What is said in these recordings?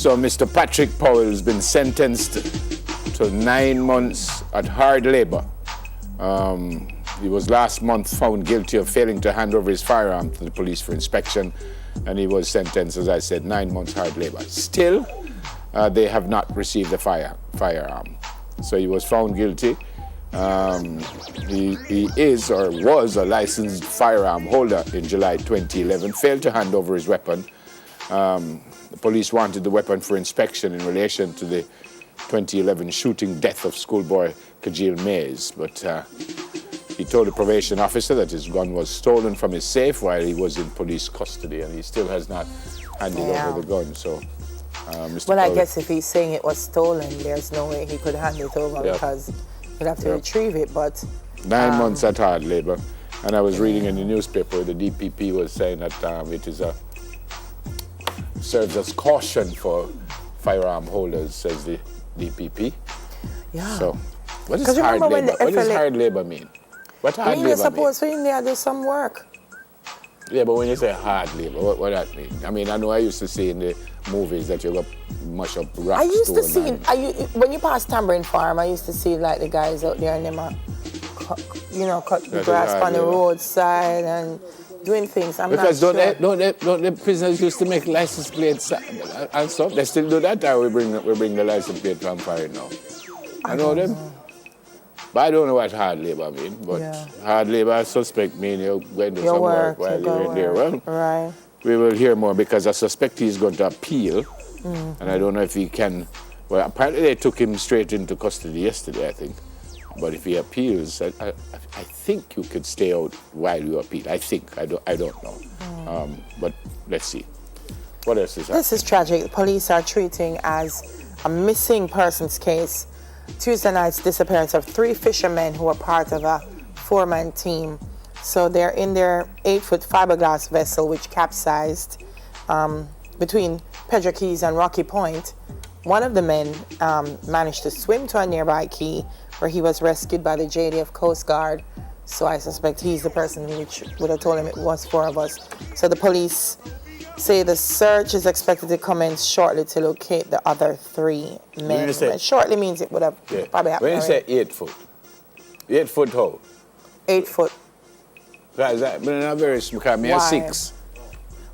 So Mr. Patrick Powell has been sentenced to 9 months at hard labor. He was last month found guilty of failing to hand over his firearm to the police for inspection, and he was sentenced, as I said, 9 months hard labor. Still, they have not received the firearm. So he was found guilty. He is or was a licensed firearm holder in July 2011, failed to hand over his weapon. The police wanted the weapon for inspection in relation to the 2011 shooting death of schoolboy Kajil Mays, but he told the probation officer that his gun was stolen from his safe while he was in police custody, and he still has not handed over the gun. So, Mr. Well, I Powell, guess if he's saying it was stolen, there's no way he could hand it over because he'd have to retrieve it. But 9 months at hard labor, and I was reading in the newspaper the DPP was saying that it is serves as caution for firearm holders, says the DPP. Yeah. So, what is hard labor? What does hard labor mean? What hard labor mean? You're supposed to in there do some work. Yeah, but when you say hard labor, what that mean? I mean, I know I used to see in the movies that you go mash up rocks. I used to see, when you pass Tambourine Farm, I used to see like the guys out there and them, cut the grass on the roadside and doing things. I'm because not sure. don't the prisoners used to make license plates and stuff? They still do that, or we bring the license plate from foreign now? I know them. But I don't know what hard labor mean. But hard labor, I suspect mean you're going to some work while you're in there. Well, right. We will hear more because I suspect he's going to appeal. And I don't know if he can. Well, apparently they took him straight into custody yesterday, I think. But if he appeals, I think you could stay out while you appeal. I think. I don't know. But let's see. What else is happening? This is tragic. The police are treating as a missing persons case Tuesday night's disappearance of 3 fishermen who were part of a 4-man team. So they're in their 8-foot fiberglass vessel which capsized between Pedro Keys and Rocky Point. One of the men managed to swim to a nearby key where he was rescued by the JDF Coast Guard. So I suspect he's the person which would have told him it was 4 of us. So the police say the search is expected to commence shortly to locate the other 3 men. Shortly means it would have probably happened. When you say 8 foot, 8 foot how? 8 foot. That's that, but not very small, because me 6.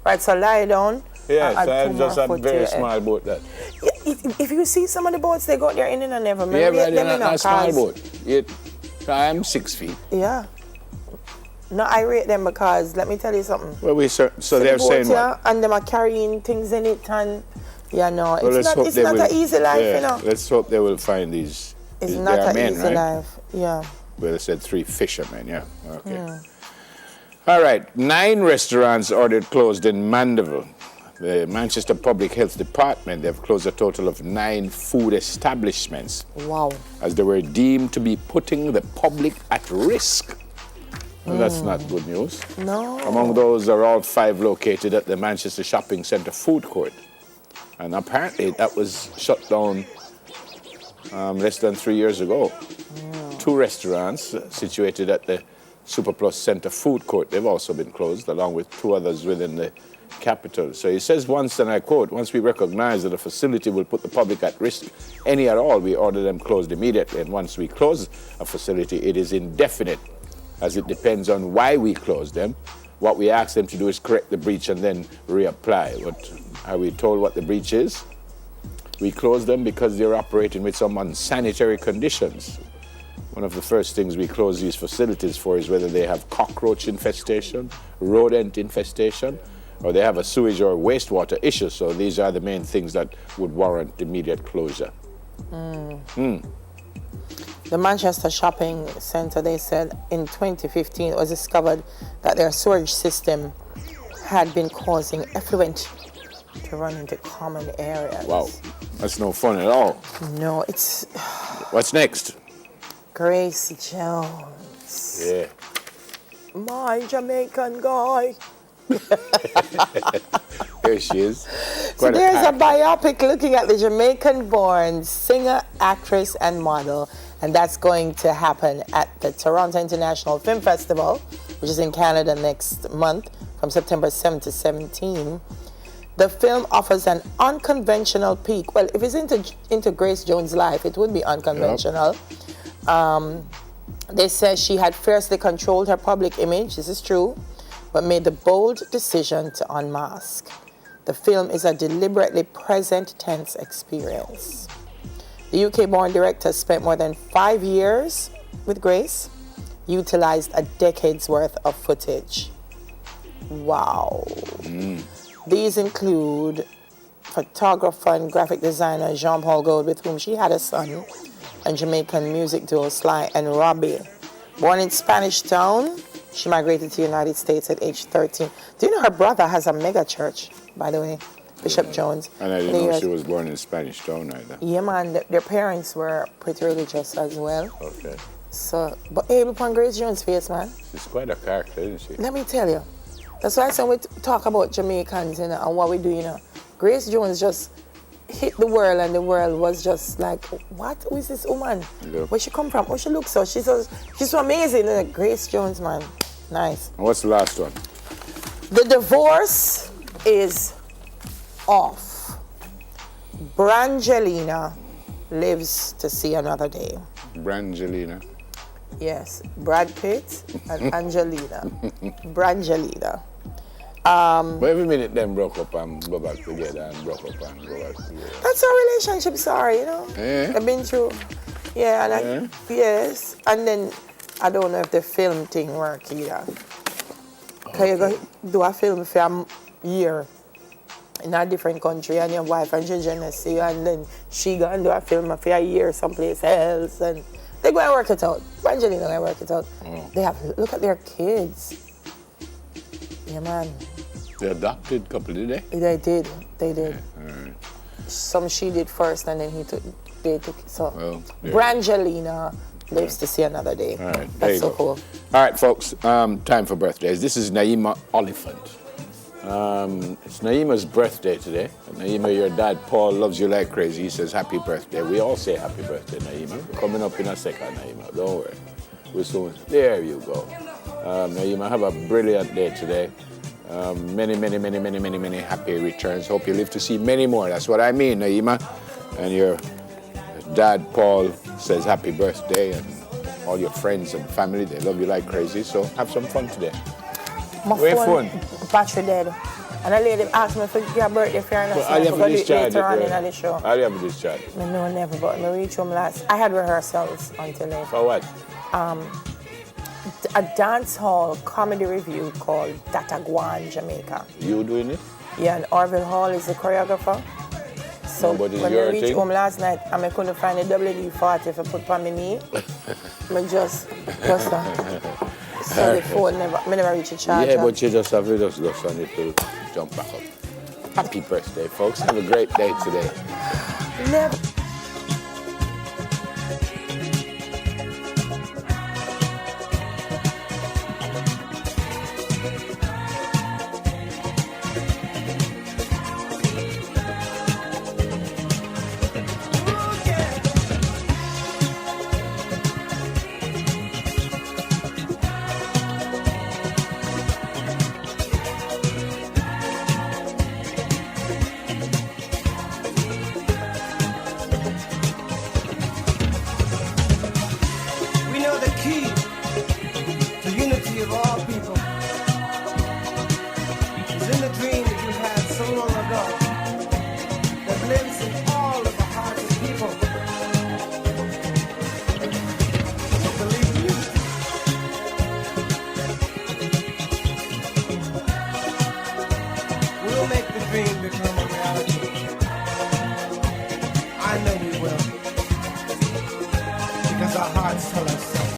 Right, so lie down. Yeah, so it's just a very small boat that. If you see some of the boats, they go there in and never. Yeah, but they're not a small boat. I'm 6 feet. Yeah. No, I rate them because, let me tell you something. Well, so they're saying what? And them are carrying things in it and, it's not an easy life, Let's hope they will find these. It's not an easy life, Well, they said 3 fishermen, Okay. All right, 9 restaurants ordered closed in Mandeville. The Manchester Public Health Department, they've closed a total of 9 food establishments. Wow. As they were deemed to be putting the public at risk. Well, that's not good news. No. Among those are all 5 located at the Manchester Shopping Centre food court. And apparently that was shut down less than 3 years ago. 2 restaurants situated at the Superplus Centre food court, they've also been closed, along with 2 others within the capital. So he says once, and I quote, once we recognize that a facility will put the public at risk, any at all, we order them closed immediately. And once we close a facility, it is indefinite, as it depends on why we close them. What we ask them to do is correct the breach and then reapply. But are we told what the breach is? We close them because they're operating with some unsanitary conditions. One of the first things we close these facilities for is whether they have cockroach infestation, rodent infestation, or they have a sewage or wastewater issue. So these are the main things that would warrant immediate closure. The Manchester Shopping Centre, they said in 2015 it was discovered that their sewage system had been causing effluent to run into common areas. Wow, that's no fun at all. No, it's... What's next? Gracie Jones. Yeah. My Jamaican guy. There she is. So there's a biopic looking at the Jamaican-born singer, actress, and model, and that's going to happen at the Toronto International Film Festival, which is in Canada next month, from September 7 to 17. The film offers an unconventional peek. Well, if it's into Grace Jones' life, it would be unconventional. Yep. They say she had fiercely controlled her public image, this is true, but made the bold decision to unmask. The film is a deliberately present tense experience. The UK-born director spent more than 5 years with Grace, utilized a decade's worth of footage. Wow. These include photographer and graphic designer Jean-Paul Gaultier, with whom she had a son, and Jamaican music duo Sly and Robbie. Born in Spanish Town, she migrated to the United States at age 13. Do you know her brother has a mega church, by the way, Bishop Jones? And I didn't know she was born in Spanish Town either. Yeah, man, their parents were pretty religious as well. Okay. So, but able upon Grace Jones' face, man. She's quite a character, isn't she? Let me tell you. That's why when we talk about Jamaicans, you know, and what we do, you know, Grace Jones just hit the world, and the world was just like, what? Who is this woman? Yep. Where she come from? Oh, she looks so, she's so amazing. Like, Grace Jones, man. Nice. And what's the last one? The divorce is off. Brangelina lives to see another day. Brangelina. Yes, Brad Pitt and Angelina. Brangelina. But every minute them broke up and go back together and broke up and go back together. That's how relationships are, you know. Yeah. I've been through. Yeah, and yes. And then I don't know if the film thing work either. Because you go do a film for a year in a different country, and your wife and children see you, and then she go and do a film for a year someplace else, and they go and work it out. Brangelina go and work it out. They have, look at their kids. Yeah, man. They adopted couple, did they? They did. Yeah, all right. Some she did first, and then they took it. So, Well, yeah. Brangelina lives to see another day. All right, there That's you so go. cool. All right, folks, time for birthdays. This is Naima Oliphant. It's Naima's birthday today. Naima, your dad, Paul, loves you like crazy. He says happy birthday. We all say happy birthday, Naima. Coming up in a second, Naima. Don't worry. We're soon. There you go. Naima, have a brilliant day today. Many happy returns. Hope you live to see many more. That's what I mean, Naima. And your dad, Paul, says happy birthday, and all your friends and family, they love you like crazy. So have some fun today. My phone battery dead. And a lady asked me for your birthday for her, and I I'll have a discharge later on in the show. I'll have a discharge. I know never, but I reached home last. I had rehearsals until later. For what? A dance hall comedy review called Dataguan, Jamaica. You doing it? Yeah, and Orville Hall is the choreographer. So Nobody's when I your reached thing? home last night, I couldn't find a WD-40 if I put on my knee. I just so the phone never reached a charger. Yeah, but you just have to just go on it to jump back up. Happy birthday, folks. Have a great day today. Never.